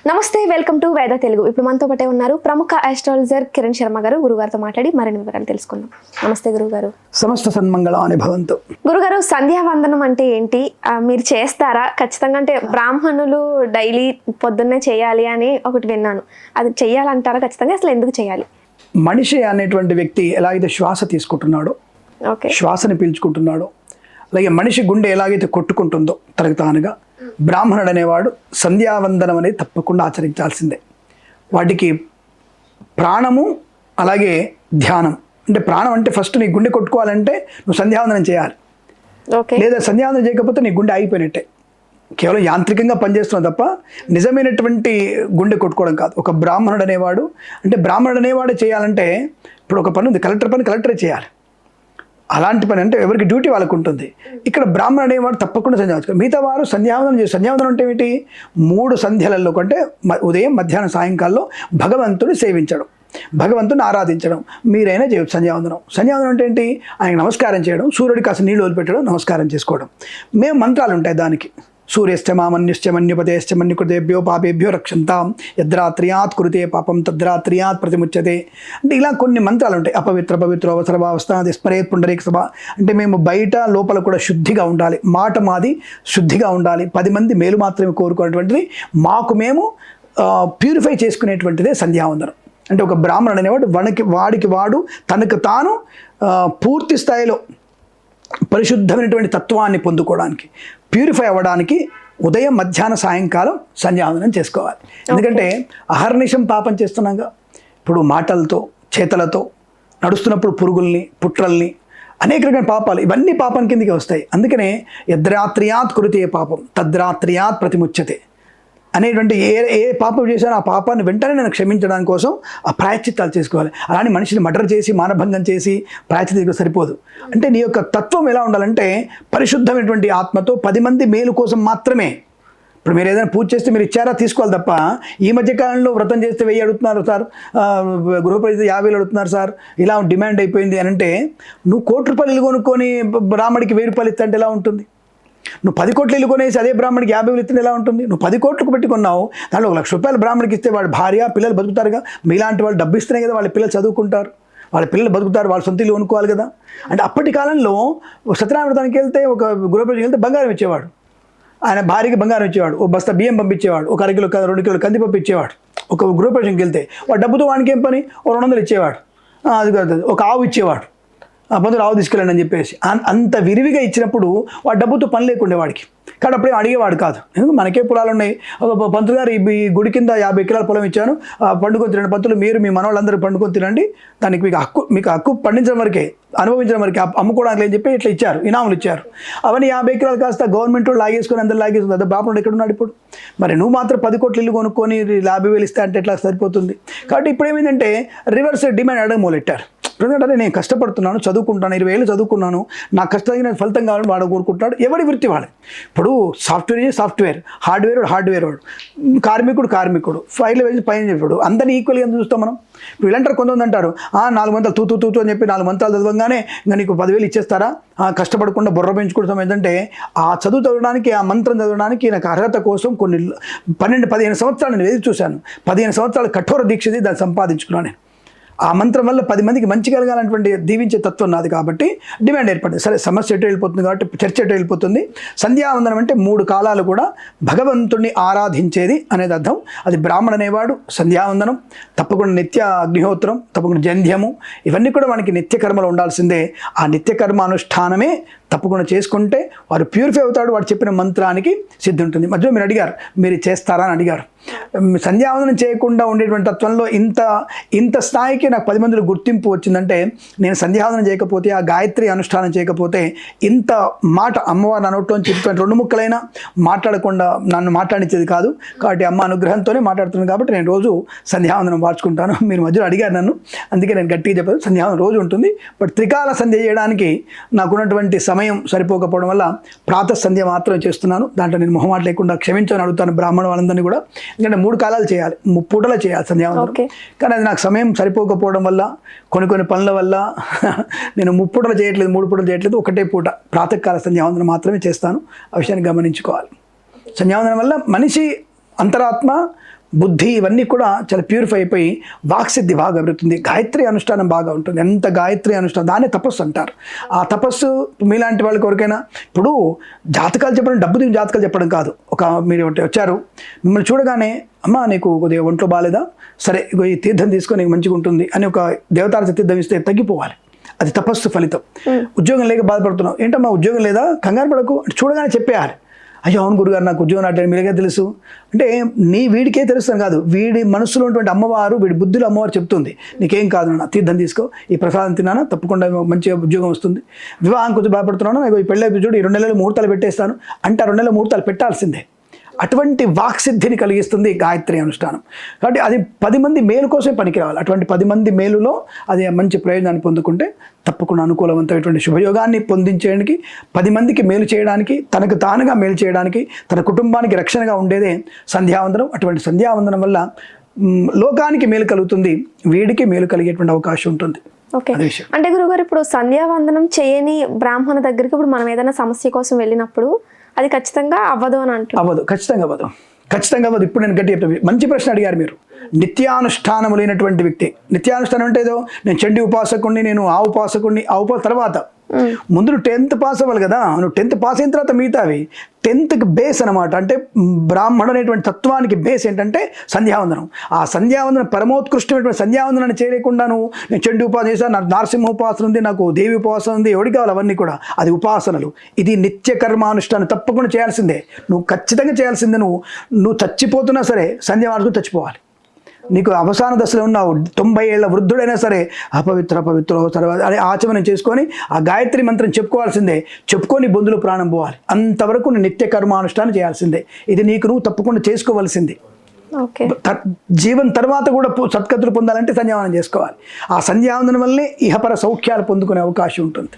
నమస్తే, welcome to వేద తెలుగు. ఇప్పుడు మనతో పాటే ఉన్నారు ప్రముఖ ఆస్ట్రాలజర్ కిరణ్ శర్మ గారు. గురుగారితో మాట్లాడి మరిన్ని వివరాలు తెలుసుకుందాం. నమస్తే గురుగారు. సమస్త సన్మంగళాని భవంతు. గురుగారు, సంధ్యావందనం అంటే ఏంటి? మీరు చేస్తారా? ఖచ్చితంగా అంటే బ్రాహ్మణులు డైలీ పొద్దున్నే చేయాలి అని ఒకటి విన్నాను. అది చెయ్యాలంటారా ఖచ్చితంగా? అసలు ఎందుకు చేయాలి? మనిషి అనేటువంటి వ్యక్తి ఎలాగైతే శ్వాస తీసుకుంటున్నాడో, శ్వాసని పీల్చుకుంటున్నాడో, అలాగే మనిషి గుండె ఎలాగైతే కొట్టుకుంటుందో తనకు తానుగా, బ్రాహ్మణుడు అనేవాడు సంధ్యావందనం అనేది తప్పకుండా ఆచరించాల్సిందే. వాటికి ప్రాణము అలాగే ధ్యానం. అంటే ప్రాణం అంటే ఫస్ట్ నీ గుండె కొట్టుకోవాలంటే నువ్వు సంధ్యావందనం చేయాలి. లేదా సంధ్యావందనం చేయకపోతే నీ గుండె ఆగిపోయినట్టే. కేవలం యాంత్రికంగా పనిచేస్తున్నావు తప్ప నిజమైనటువంటి గుండె కొట్టుకోవడం కాదు. ఒక బ్రాహ్మణుడు అనేవాడు అంటే బ్రాహ్మణుడు అనేవాడు చేయాలంటే, ఇప్పుడు ఒక పని ఉంది, కలెక్టర్ పని కలెక్టరే చేయాలి. అలాంటి పని అంటే ఎవరికి డ్యూటీ వాళ్ళకు ఉంటుంది. ఇక్కడ బ్రాహ్మణుడు అనేవాడు తప్పకుండా సంధ్యావందనం. మిగతా వారు సంధ్యావందనం చేసి, సంధ్యావందనం అంటే ఏమిటి? 3 సంధ్యలలో అంటే ఉదయం, మధ్యాహ్నం, సాయంకాలంలో భగవంతుని సేవించడం, భగవంతుని ఆరాధించడం. మీరైనా చేయొచ్చు సంధ్యావందనం. సంధ్యావందనం అంటే ఏంటి? ఆయన నమస్కారం చేయడం, సూర్యుడికి కాస్త నీళ్ళు వదిలిపెట్టడం, నమస్కారం చేసుకోవడం. మేము మంత్రాలు ఉంటాయి దానికి. సూర్యశ్చమామన్యుశ్చమన్యుకృతేభ్యో పాపేభ్యో రక్షంతాం యద్రాత్రియాత్ కృతే పాపం తద్రాత్రియాత్ ప్రతిముచ్యతే. అంటే ఇలా కొన్ని మంత్రాలు ఉంటాయి. అపవిత్ర పవిత్ర అవసరభావస్థాది స్మరేత్ పుండరీక సభ. అంటే మేము బయట లోపల కూడా శుద్ధిగా ఉండాలి, మాట మాది శుద్ధిగా ఉండాలి, 10 మంది మేలు మాత్రమే కోరుకునేటువంటిది మాకు మేము ప్యూరిఫై చేసుకునేటువంటిదే సంధ్యావందనం. అంటే ఒక బ్రాహ్మణుడు అనేవాడు వాడికి వాడు తనకు తాను పూర్తి స్థాయిలో పరిశుద్ధమైనటువంటి తత్వాన్ని పొందుకోవడానికి, ప్యూరిఫై అవ్వడానికి ఉదయం, మధ్యాహ్నం, సాయంకాలం సంధ్యావందనం చేసుకోవాలి. ఎందుకంటే అహర్నిశం పాపం చేస్తున్నాగా. ఇప్పుడు మాటలతో, చేతలతో నడుస్తున్నప్పుడు పురుగుల్ని, పుట్రల్ని, అనేక రకమైన పాపాలు, ఇవన్నీ పాపం కిందకి వస్తాయి. అందుకనే యద్రాత్రియాత్ కృతే పాపం తద్రాత్రియాత్ ప్రతిముచ్యతే అనేటువంటి ఏ పాపం చేశానో ఆ పాపాన్ని వెంటనే నేను క్షమించడానికి కోసం ఆ ప్రాయశ్చిత్తాలు చేసుకోవాలి. అలానే మనిషిని మర్డర్ చేసి, మానభంగం చేసి ప్రాయశ్చిత్తం సరిపోదు. అంటే నీ యొక్క తత్వం ఎలా ఉండాలంటే పరిశుద్ధమైనటువంటి ఆత్మతో 10 మంది మేలు కోసం మాత్రమే. ఇప్పుడు మీరు ఏదైనా పూజ చేస్తే మీరు ఇచ్చారా, తీసుకోవాలి తప్ప ఈ మధ్యకాలంలో వ్రతం చేస్తే 1000 అడుగుతున్నారు సార్, గృహప్రవేశం 50,000 అడుగుతున్నారు సార్, ఇలా డిమాండ్ అయిపోయింది అని అంటే, నువ్వు ₹1,00,000 కొనుక్కొని బ్రాహ్మడికి 1000 రూపాయలు ఇస్తే అంటే ఎలా ఉంటుంది? నువ్వు 10 కోట్లు ఇల్లు కొనేసి అదే బ్రాహ్మడికి 50,000 ఇస్తే ఎలా ఉంటుంది? నువ్వు 10 కోట్లకు పెట్టుకున్నావు, దాంట్లో ₹1,00,000 బ్రాహ్మడికి ఇస్తే వాడు భార్య, పిల్లలు బతుకుతారుగా. మీలాంటి వాళ్ళు డబ్బు ఇస్తేనే కదా వాళ్ళ పిల్లలు చదువుకుంటారు, వాళ్ళ పిల్లలు బతుకుతారు, వాళ్ళ సొంత ఇల్లు కొనుక్కోవాలి కదా. అంటే అప్పటి కాలంలో సత్యనారాయణ వ్రతానికి వెళ్తే, ఒక గృహప్రవేశం వెళ్తే బంగారం ఇచ్చేవాడు, ఆయన భార్యకి బంగారం ఇచ్చేవాడు, ఒక బస్తా బియ్యం పంపించేవాడు, ఒక 1 కిలో 2 కిలోలు కందిపప్పు ఇచ్చేవాడు. ఒక గృహప్రవేశంకి వెళ్తే వాడు డబ్బుతో వానికి ఏం పని? ఓ 200 ఇచ్చేవాడు, అది కాదు ఒక ఆవు ఇచ్చేవాడు, పంతులు ఆవు తీసుకెళ్ళండి అని చెప్పేసి. అంత విరివిగా ఇచ్చినప్పుడు వాడు డబ్బుతో పని లేకుండే వాడికి. కానీ అప్పుడే అడిగేవాడు కాదు. ఎందుకు మనకే పొలాలు ఉన్నాయి, పంతులు గారు ఈ గుడి కింద 50 ఎకరాల పొలం ఇచ్చాను, పండుకొని తినండి పంతులు, మీరు మీ మనవాళ్ళందరూ పండుకొని తినండి, దానికి మీకు హక్కు పండించడం వరకే, అనుభవించడం వరకే, అమ్ముకోవడానికి అని చెప్పి ఇట్లా ఇచ్చారు, ఇనాములు ఇచ్చారు. అవన్నీ 50 ఎకరాలు కాస్త గవర్నమెంట్ లాగేసుకొని అందరూ లాగేసుకుని అదే బాపనుడు ఎక్కడున్నాడు ఇప్పుడు? మరి నువ్వు మాత్రం 10 కోట్ల ఇల్లు కొనుక్కొని 50,000 ఇస్తే అంటే ఎట్లా సరిపోతుంది? కాబట్టి ఇప్పుడు ఏమైందంటే రివర్స్ డిమాండ్ అడగ మొదలెట్టారు. ఎందుకంటే నేను కష్టపడుతున్నాను, చదువుకుంటాను, 20 ఏళ్ళు చదువుకున్నాను, నా కష్టానికి నేను ఫలితం కావాలని వాడు కోరుకుంటున్నాడు. ఎవరి వృత్తి వాడు. ఇప్పుడు సాఫ్ట్వేర్, హార్డ్వేర్ వాడు, కార్మికుడు, ఫైర్లు వేసి పైన చెప్పాడు, అందరినీ ఈక్వల్గా చూస్తాం మనం. ఇప్పుడు ఇలాంటారు, కొంతమంది అంటారు 4 మంత్రాలు తూతూ అని చెప్పి 4 మంత్రాలు చదవగానే ఇంకా నీకు 10,000 ఇచ్చేస్తారా, కష్టపడకుండా బుర్ర పెంచుకోవడం. ఏంటంటే ఆ చదువు చదవడానికి, ఆ మంత్రం చదవడానికి నాకు అర్హత కోసం కొన్ని 12-15 సంవత్సరాలు నేను ఎదురు చూశాను. 15 సంవత్సరాలు కఠోర దీక్షది దాన్ని సంపాదించుకున్నాను నేను. ఆ మంత్రం వల్ల 10 మందికి మంచి కలగాలన్నటువంటి దీవించే తత్వం నాది కాబట్టి డిమాండ్ ఏర్పడింది. సరే, సమస్య ఎటు వెళ్ళిపోతుంది కాబట్టి చర్చ ఎటు వెళ్ళిపోతుంది. సంధ్యావందనం అంటే 3 కాలాలు కూడా భగవంతుణ్ణి ఆరాధించేది అనేది అర్థం. అది బ్రాహ్మణ అనేవాడు సంధ్యావందనం, తప్పకుండా నిత్య అగ్నిహోత్రం, తప్పకుండా జంధ్యము, ఇవన్నీ కూడా మనకి నిత్యకర్మలు ఉండాల్సిందే. ఆ నిత్యకర్మ అనుష్ఠానమే తప్పకుండా చేసుకుంటే వాడు ప్యూరిఫై అవుతాడు, వాడు చెప్పిన మంత్రానికి సిద్ధి ఉంటుంది. మధ్యలో మీరు అడిగారు, మీరు చేస్తారా అని అడిగారు. సంధ్యావందనం చేయకుండా ఉండేటువంటి తత్వంలో ఇంత స్థాయికి నాకు 10 మందిలో గుర్తింపు వచ్చిందంటే, నేను సంధ్యావందనం చేయకపోతే, ఆ గాయత్రి అనుష్ఠానం చేయకపోతే, ఇంత మాట అమ్మవారు నా నోట్లో చెప్పిన 2 ముక్కలైనా మాట్లాడకుండా నన్ను మాట్లాడించేది కాదు. కాబట్టి అమ్మ అనుగ్రహంతోనే మాట్లాడుతున్నాను కాబట్టి నేను రోజు సంధ్యావందనం మార్చుకుంటాను. మీరు మధ్యలో అడిగారు నన్ను, అందుకే నేను గట్టిగా చెప్పాను, సంధ్యావందనం రోజు ఉంటుంది. బట్ త్రికాల సంధ్య చేయడానికి నాకున్నటువంటి సమయం సరిపోకపోవడం వల్ల ప్రాతః సంధ్య మాత్రమే చేస్తున్నాను. దాంట్లో నేను మొహమాట లేకుండా క్షమించని అడుగుతాను బ్రాహ్మణ వాళ్ళందరినీ కూడా. ఎందుకంటే 3 కాలాలు చేయాలి, 3 పూటలు చేయాలి సంధ్యావందనం. కానీ అది నాకు సమయం సరిపోకపోవడం వల్ల, కొన్ని పనుల వల్ల నేను 3 పూటలు చేయట్లేదు, 3 పూటలు చేయట్లేదు, ఒకటే పూట ప్రాతకాల సంధ్యావందనం మాత్రమే చేస్తాను. ఆ విషయాన్ని గమనించుకోవాలి. సంధ్యావందనం వల్ల మనిషి అంతరాత్మ బుద్ధి ఇవన్నీ కూడా చాలా ప్యూరిఫై అయిపోయి వాక్సిద్ధి బాగా పెరుగుతుంది. గాయత్రి అనుష్ఠానం బాగా ఉంటుంది. ఎంత గాయత్రి అనుష్ఠానం దాన్ని తపస్సు అంటారు. ఆ తపస్సు మీలాంటి వాళ్ళకి ఎవరికైనా ఇప్పుడు జాతకాలు చెప్పడం, డబ్బు దీని జాతకాలు చెప్పడం కాదు. మీరు వచ్చారు, మిమ్మల్ని చూడగానే అమ్మ నీకు కొద్దిగా ఒంట్లో బాగాలేదా, సరే ఇగో ఈ తీర్థం తీసుకొని నీకు మంచిగా ఉంటుంది అని ఒక దేవతార తీర్థం ఇస్తే తగ్గిపోవాలి. అది తపస్సు ఫలితం. ఉద్యోగం లేక బాధపడుతున్నావు, ఏంటమ్మా ఉద్యోగం లేదా, కంగారు పడకు అంటే చూడగానే చెప్పేయాలి. అయ్యో అవును గురుగారు నాకు ఉద్యోగం రావట్లేదు, మీరుగా తెలుసు అంటే వీడికే తెలుస్తాను కాదు, వీడి మనసులో ఉన్నటువంటి అమ్మవారు, వీడి బుద్ధిలో అమ్మవారు చెప్తుంది నీకేం కాదు నాన్న, తీర్థం తీసుకో, ఈ ప్రసాదం తిన్నానా తప్పకుండా మంచిగా ఉద్యోగం వస్తుంది. వివాహం కొంచెం భయపడుతున్నాను, నాకు ఈ పెళ్ళి చూడు ఈ 2 నెలలు ముహూర్తాలు పెట్టేస్తాను అంటే 2 నెలల ముహూర్తాలు పెట్టాల్సిందే. అటువంటి వాక్సిద్ధిని కలిగిస్తుంది గాయత్రి అనుష్ఠానం. కాబట్టి అది 10 మంది మేలు కోసమే పనికి రావాలి. అటువంటి 10 మంది మేలులో అది మంచి ప్రయోజనాన్ని పొందుకుంటే తప్పకుండా అనుకూలవంతమైనటువంటి శుభయోగాన్ని పొందించడానికి, 10 మందికి మేలు చేయడానికి, తనకు తానుగా మేలు చేయడానికి, తన కుటుంబానికి రక్షణగా ఉండేదే సంధ్యావందనం. అటువంటి సంధ్యావందనం వల్ల లోకానికి మేలు కలుగుతుంది, వీడికి మేలు కలిగేటువంటి అవకాశం ఉంటుంది. ఓకే, అంటే గురుగారు ఇప్పుడు సంధ్యావందనం చేయని బ్రాహ్మణ దగ్గరికి ఇప్పుడు మనం ఏదైనా సమస్య కోసం వెళ్ళినప్పుడు అది ఖచ్చితంగా అవ్వదు అని అంటారు. అవ్వదు, ఖచ్చితంగా అవ్వదు, ఖచ్చితంగా అవ్వదు. ఇప్పుడు నేను గట్టి చెప్తాను, మంచి ప్రశ్న అడిగారు మీరు. నిత్యానుష్ఠానము లేనటువంటి వ్యక్తి, నిత్యానుష్ఠానం అంటే ఏదో నేను చండీ ఉపాసకుడిని, నేను ఆ ఉపాసకుడిని, ఆ తర్వాత ముందు నువ్వు 10th పాస్ అవ్వాలి కదా. నువ్వు 10th పాస్ అయిన తర్వాత మిగతావి 10th బేస్ అనమాట. అంటే బ్రాహ్మణుడు అనేటువంటి తత్వానికి బేస్ ఏంటంటే సంధ్యావందనం. ఆ సంధ్యావందనం పరమోత్కృష్టమైనటువంటి సంధ్యావందనాన్ని చేయలేకుండా నేను చండీ ఉపాసన చేశాను, నాకు నరసింహ ఉపాసన ఉంది, నాకు దేవి ఉపాసన ఉంది, ఎవరికి కావాలి అవన్నీ కూడా, అది ఉపాసనలు. ఇది నిత్య కర్మానుష్ఠానం తప్పకుండా చేయాల్సిందే, నువ్వు ఖచ్చితంగా చేయాల్సిందే. నువ్వు చచ్చిపోతున్నా సరే సంధ్యావందనం చచ్చిపోవాలి. నీకు అవసాన దశలో ఉన్నావు, 90 ఏళ్ల వృద్ధుడైనా సరే అపవిత్ర అనే ఆచమనం చేసుకొని ఆ గాయత్రి మంత్రం చెప్పుకోవాల్సిందే. చెప్పుకొని బొందులో ప్రాణం పోవాలి. అంతవరకు నువ్వు నిత్య కర్మానుష్ఠానం చేయాల్సిందే. ఇది నీకు నువ్వు తప్పకుండా చేసుకోవాల్సిందే. జీవన్ తర్వాత కూడా సత్కతులు పొందాలంటే సంధ్యావందనం చేసుకోవాలి. ఆ సంధ్యావందనం వల్లే ఇహపర సౌఖ్యాలు అవకాశం ఉంటుంది.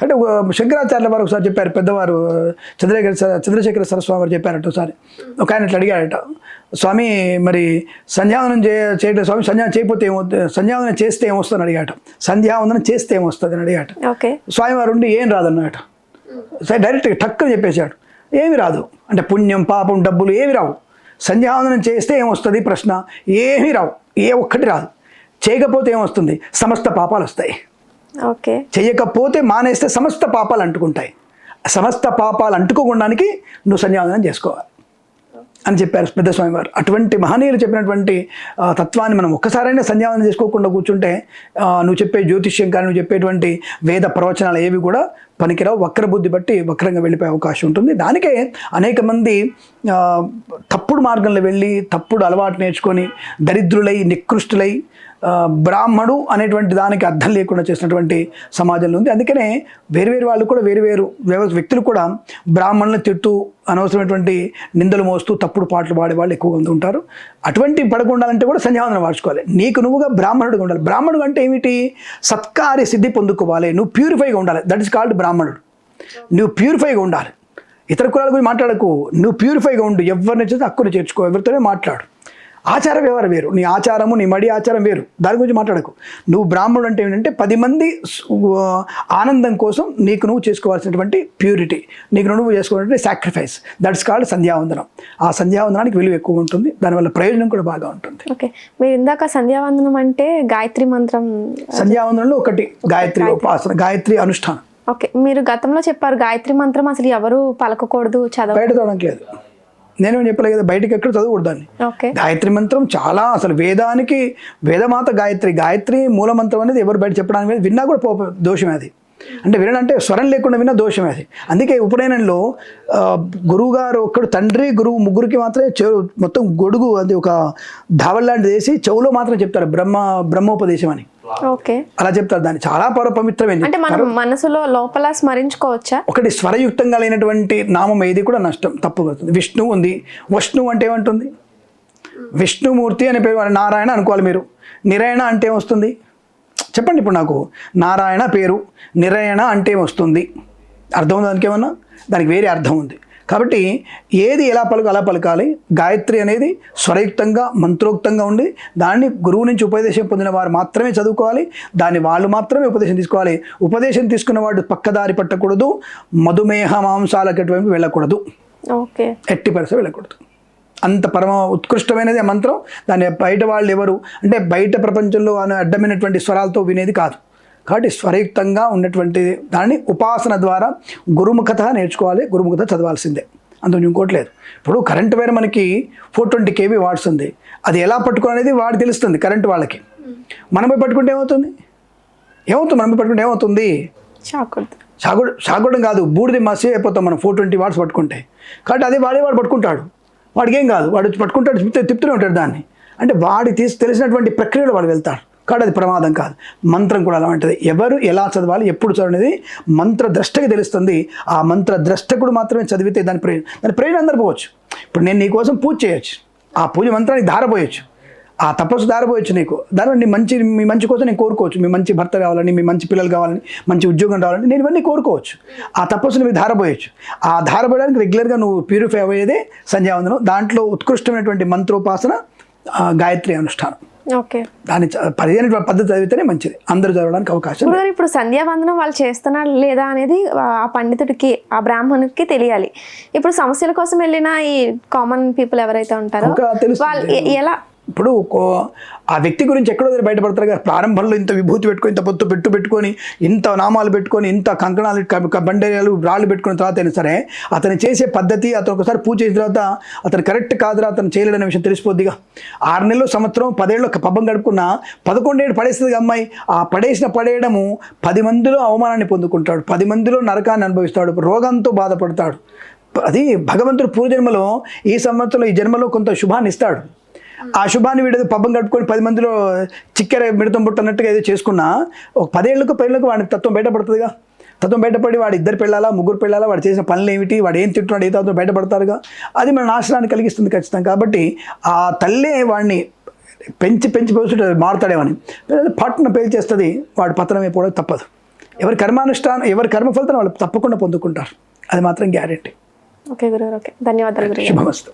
అంటే శంకరాచార్యుల వారు ఒకసారి చెప్పారు, పెద్దవారు చంద్రశేఖర సరస్వామి వారు చెప్పారట. ఒకసారి ఒక ఆయన ఇట్లా అడిగాడట, స్వామి మరి సంధ్యావందనం చేయడం స్వామి, సంధ్యావందనం చేస్తే ఏమొస్తుందని అడిగాట. సంధ్యావందనం చేస్తే ఏమొస్తుంది అని అడిగాట. స్వామి వారు ఉండి ఏం రాదన్నమాట. సరే డైరెక్ట్గా టక్కుని చెప్పేశాడు, ఏమి రాదు అంటే పుణ్యం పాపం డబ్బులు ఏమి రావు. సంధ్యావందనం చేస్తే ఏమొస్తుంది ప్రశ్న, ఏమీ రావు, ఏ ఒక్కటి రాదు. చేయకపోతే ఏమొస్తుంది, సమస్త పాపాలు వస్తాయి. చేయకపోతే మానేస్తే సమస్త పాపాలు అంటుకుంటాయి. సమస్త పాపాలు అంటుకోవడానికి నువ్వు సంధ్యావందనం చేసుకోవాలి అని చెప్పారు పెద్దస్వామి వారు. అటువంటి మహనీయులు చెప్పినటువంటి తత్వాన్ని మనం ఒక్కసారైనా సంధ్యావందనం చేసుకోకుండా కూర్చుంటే నువ్వు చెప్పే జ్యోతిష్యం కానీ, నువ్వు చెప్పేటువంటి వేద ప్రవచనాలు ఏవి కూడా పనికిరావు. వక్ర బుద్ధి బట్టి వక్రంగా వెళ్ళిపోయే అవకాశం ఉంటుంది. దానికే అనేక మంది తప్పుడు మార్గంలో వెళ్ళి తప్పుడు అలవాటు నేర్చుకొని దరిద్రులై నికృష్టులై బ్రాహ్మడు అనేటువంటి దానికి అర్థం లేకుండా చేసినటువంటి సమాజంలో ఉంది. అందుకనే వేరు వాళ్ళు కూడా వేరు వ్యక్తులు కూడా బ్రాహ్మణులను తిట్టు అనవసరమైనటువంటి నిందలు మోస్తూ తప్పుడు పాటలు పాడే వాళ్ళు ఎక్కువగా ఉంటారు. అటువంటి పడకుండాలంటే కూడా సంధ్యావందనం మార్చుకోవాలి. నీకు నువ్వుగా బ్రాహ్మణుడిగా ఉండాలి. బ్రాహ్మణుడు అంటే ఏమిటి, సత్కార్య సిద్ధి పొందుకోవాలి. నువ్వు ప్యూరిఫైగా ఉండాలి. దట్ ఈస్ కాల్డ్ బ్రాహ్మణుడు. నువ్వు ప్యూరిఫైగా ఉండాలి. ఇతర కులాల గురించి మాట్లాడకు, నువ్వు ప్యూరిఫైగా ఉండు. ఎవరిని చేస్తే హక్కుని చేర్చుకో, ఎవరితోనే మాట్లాడు. ఆచార వ్యవహారం వేరు, నీ ఆచారము నీ మడి ఆచారం వేరు, దాని గురించి మాట్లాడకు. నువ్వు బ్రాహ్మణుడు అంటే ఏంటంటే 10 మంది ఆనందం కోసం నీకు నువ్వు చేసుకోవాల్సినటువంటి ప్యూరిటీ, నీకు నువ్వు చేసుకోవాలంటే సాక్రిఫైస్, దట్స్ కాల్డ్ సంధ్యావందనం. ఆ సంధ్యావందనానికి విలువ ఎక్కువ ఉంటుంది, దానివల్ల ప్రయోజనం కూడా బాగా ఉంటుంది. ఓకే, మీరు ఇందాక సంధ్యావందనం అంటే గాయత్రి మంత్రం, సంధ్యావందనంలో ఒకటి గాయత్రి ఉపాసన, గాయత్రి అనుష్ఠానం. ఓకే, మీరు గతంలో చెప్పారు గాయత్రి మంత్రం అసలు ఎవరు పలకకూడదు, బయట లేదు. నేనేం చెప్పలేదు కదా, బయటకి ఎక్కడ చదవకూడదు దాన్ని. గాయత్రి మంత్రం చాలా అసలు వేదానికి వేదమాత గాయత్రి మూల మంత్రం అనేది ఎవరు బయట చెప్పడానికి విన్నా కూడా దోషమే అది. అంటే వినంటే స్వరం లేకుండా విన్న దోషమే అది. అందుకే ఉపనయనంలో గురువుగారు ఒక్కడు తండ్రి గురువు ముగ్గురికి మాత్రమే మొత్తం గొడుగు అది ఒక ధావల్ లాంటిది వేసి చెవులో మాత్రం చెప్తారు బ్రహ్మోపదేశం అని. అలా చెప్తారు. దాన్ని చాలా పవిత్రమైనది. అంటే మనం మనసులో లోపల స్మరించుకోవచ్చా? ఒకటి స్వరయుక్తంగా లేనటువంటి నామం ఏది కూడా నష్టం, తప్పు అవుతుంది. విష్ణువు ఉంది, వష్ణువు అంటే ఏమంటుంది, విష్ణుమూర్తి అనే పేరు నారాయణ అనుకోవాలి మీరు. నిరాయణ అంటే ఏమొస్తుంది చెప్పండి. ఇప్పుడు నాకు నారాయణ పేరు, నిరాయణ అంటే ఏమొస్తుంది, అర్థం ఉంది దానికి ఏమన్నా? దానికి వేరే అర్థం ఉంది. కాబట్టి ఏది ఎలా అలా పలకాలి. గాయత్రి అనేది స్వరయుక్తంగా మంత్రోక్తంగా ఉండి దాన్ని గురువు నుంచి ఉపదేశం పొందిన వారు మాత్రమే చదువుకోవాలి. దాన్ని వాళ్ళు మాత్రమే ఉపదేశం తీసుకోవాలి. ఉపదేశం తీసుకున్న వాడు పక్కదారి పట్టకూడదు, మధుమేహ మాంసాలకి వైపు వెళ్ళకూడదు, ఎట్టి పరిస్థితి వెళ్ళకూడదు. అంత పరమ ఉత్కృష్టమైనది ఆ మంత్రం. దాని బయట వాళ్ళు ఎవరు అంటే బయట ప్రపంచంలో అడ్డమైనటువంటి స్వరాలతో వినేది కాదు. కాబట్టి స్వరయుక్తంగా ఉన్నటువంటి దాన్ని ఉపాసన ద్వారా గురుముఖత నేర్చుకోవాలి, గురుముఖత చదవాల్సిందే, అందులో ఇంకోటి లేదు. ఇప్పుడు కరెంట్ వైర్ మనకి 420 kV వాట్స్ ఉంది, అది ఎలా పట్టుకోవాలనేది వాడు తెలుస్తుంది కరెంట్ వాళ్ళకి. మనం పోయి పట్టుకుంటే ఏమవుతుంది, మనం పోయి పట్టుకుంటే ఏమవుతుంది, షాకొట్టడం కాదు, బూడిది మసి అయిపోతాం మనం 420 watts పట్టుకుంటే. కాబట్టి అదే వాడు పట్టుకుంటాడు, వాడికి ఏం కాదు, వాడు పట్టుకుంటాడు, తిప్పుతూనే ఉంటాడు దాన్ని. అంటే వాడి తెలిసినటువంటి ప్రక్రియలో వాడు వెళ్తాడు. కాబట్టి అది ప్రమాదం కాదు. మంత్రం కూడా అలాంటిది. ఎవరు ఎలా చదవాలి, ఎప్పుడు చదవనేది మంత్రద్రష్టకి తెలుస్తుంది. ఆ మంత్రద్రష్టకుడు మాత్రమే చదివితే దాని ప్రయోజనం అందరు పోవచ్చు. ఇప్పుడు నేను నీకోసం పూజ చేయొచ్చు, ఆ పూజ మంత్రానికి ధారపోయొచ్చు, ఆ తపస్సు ధారపోయొచ్చు నీకు. దాని మీ మంచి కోసం నేను కోరుకోవచ్చు. మీ మంచి భర్త కావాలని, మీ మంచి పిల్లలు కావాలని, మంచి ఉద్యోగం కావాలని నేను ఇవన్నీ కోరుకోవచ్చు. ఆ తపస్సుని మీరు ధారపోయొచ్చు. ఆ ధారపోయడానికి రెగ్యులర్గా నువ్వు ప్యూరిఫై అయ్యేదే సంధ్యావందనం. దాంట్లో ఉత్కృష్టమైనటువంటి మంత్రోపాసన గాయత్రి అనుష్ఠానం. ఓకే, దాని 15 పద్ధతి చదివితేనే మంచిది, అందరూ చదవడానికి అవకాశం. ఇప్పుడు సంధ్యావందనం వాళ్ళు చేస్తున్నారు లేదా అనేది ఆ పండితుడికి, ఆ బ్రాహ్మణుడికి తెలియాలి. ఇప్పుడు సమస్యల కోసం వెళ్ళిన ఈ కామన్ పీపుల్ ఎవరైతే ఉంటారో వాళ్ళు ఎలా, ఇప్పుడు ఆ వ్యక్తి గురించి ఎక్కడో బయటపడతారు కదా. ప్రారంభంలో ఇంత విభూతి పెట్టుకొని, ఇంత పొత్తు పెట్టుకొని, ఇంత నామాలు పెట్టుకొని, ఇంత కంకణాలు, బండేలు, రాళ్ళు పెట్టుకున్న తర్వాత అయినా సరే అతను చేసే పద్ధతి, అతను ఒకసారి పూజ చేసిన తర్వాత అతను కరెక్ట్ కాదురా, అతను చేయలేడనే విషయం తెలిసిపోద్దిగా. 6 నెలలు, సంవత్సరం, 10 ఏళ్ళు పబ్బం గడుపుకున్న 11 ఏళ్ళు పడేస్తుంది అమ్మాయి. ఆ పడేయడము 10 మందిలో అవమానాన్ని పొందుకుంటాడు, 10 మందిలో నరకాన్ని అనుభవిస్తాడు, రోగంతో బాధపడతాడు. అది భగవంతుడు పూర్వజన్మలో ఈ సంవత్సరంలో ఈ జన్మలో కొంత శుభాన్ని ఇస్తాడు. ఆ శుభాన్ని వీడేదో పబ్బం కట్టుకొని 10 మందిలో చిక్కెర మిడతం పుట్టనట్టుగా ఏదో చేసుకున్నా ఒక 10 ఏళ్ళకు వాడి తత్వం బయటపడుతుందిగా. తత్వం బయటపడి వాడు 2 పెళ్ళాలా 3 పెళ్ళాలా, వాడు చేసిన పనులు ఏమిటి, వాడు ఏం తింటున్నాడు, ఏ తత్వం బయటపడతారుగా. అది మన నాశనాన్ని కలిగిస్తుంది ఖచ్చితంగా. కాబట్టి ఆ తల్లే వాడిని పెంచి పోతుంటే మారుతాడేమని పట్టున పేల్చేస్తుంది, వాడు పతనమైపోవడం తప్పదు. ఎవరి కర్మానుష్ఠానం, ఎవరి కర్మఫలితం వాళ్ళు తప్పకుండా పొందుకుంటారు, అది మాత్రం గ్యారెంటీ. ఓకే గురుగారు, ఓకే, ధన్యవాదాలు గురుగారు. శుభమస్తు.